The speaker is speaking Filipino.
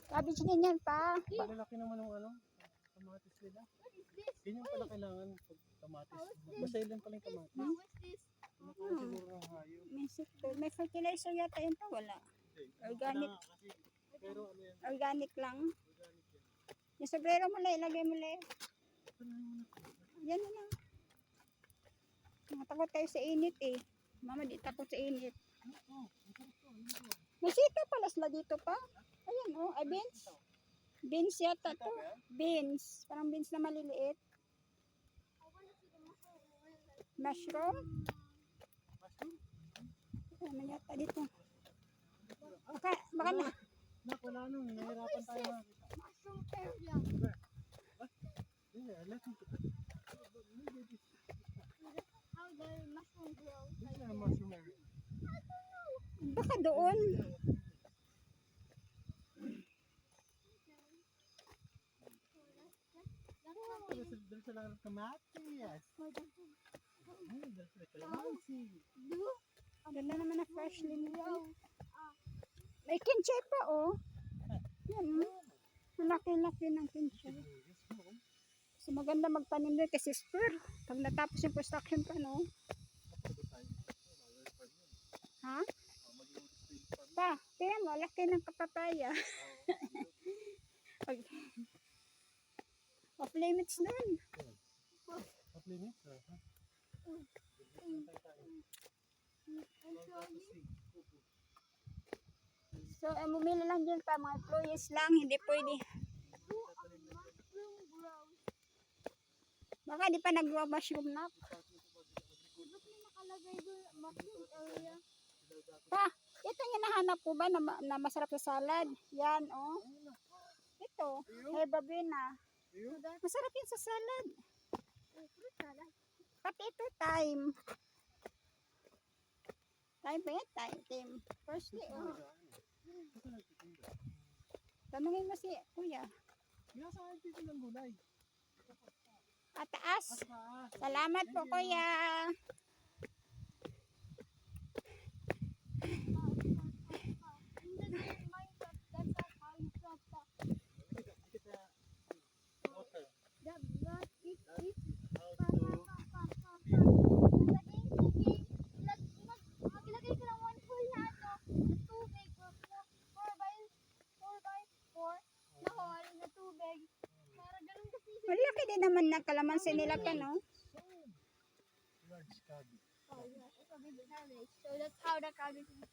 Cabbage din yan pa. Malalaki naman ng ano, kamatis nila. Yun yung pala kailangan pag kamatis. Masailan pala yung kamatis. Siguro ng hayo. May fertilizer yata yun pa. Wala. Organic. Pero ano yan? Organic lang. Organic yan. Yung sobrero mo lang, ilagay mo lang. Yan na lang. Natakot tayo sa init eh. Mama, di takot sa init. May sita pala sila dito pa. Ayan oh, ay beans. Beans yata to. Beans. Parang beans na maliliit. Mushroom. Ano yata dito? Baka na. Wala nung, nahirapan tayo makita. Mushroom area. Yeah, let's look at it. How the mushroom grow? This is a mushroom area. Baka doon. There's a lot of kamatis. There's a calamansi. Ganda naman na fresh lemon. May kinchay pa oh. Yan oh. Malaki-laki ng kinchay. So maganda magtanim doon kasi spur. Pag natapos yung construction pa no. Ha? Pa, tingnan mo, laki ng kapapaya. Off limits nun. Off limits? So, bumili lang dyan pa, mga employees lang, hindi pwede. Baka di pa nag-grow mushroom na. Pa, ito yung nahanap ko ba na masarap sa salad? Yan, oh. Ito, herbavina. Masarap yun sa salad. Pati ito, thyme. Thyme ba yan? Thyme. Firstly, oh. Tanungin mo si kuya. Kaya saan dito ng gulay? Ataas. Salamat po kuya. Malaki din naman na kalamansi nila pa, no? Large cabbage. So that's how the cabbage is.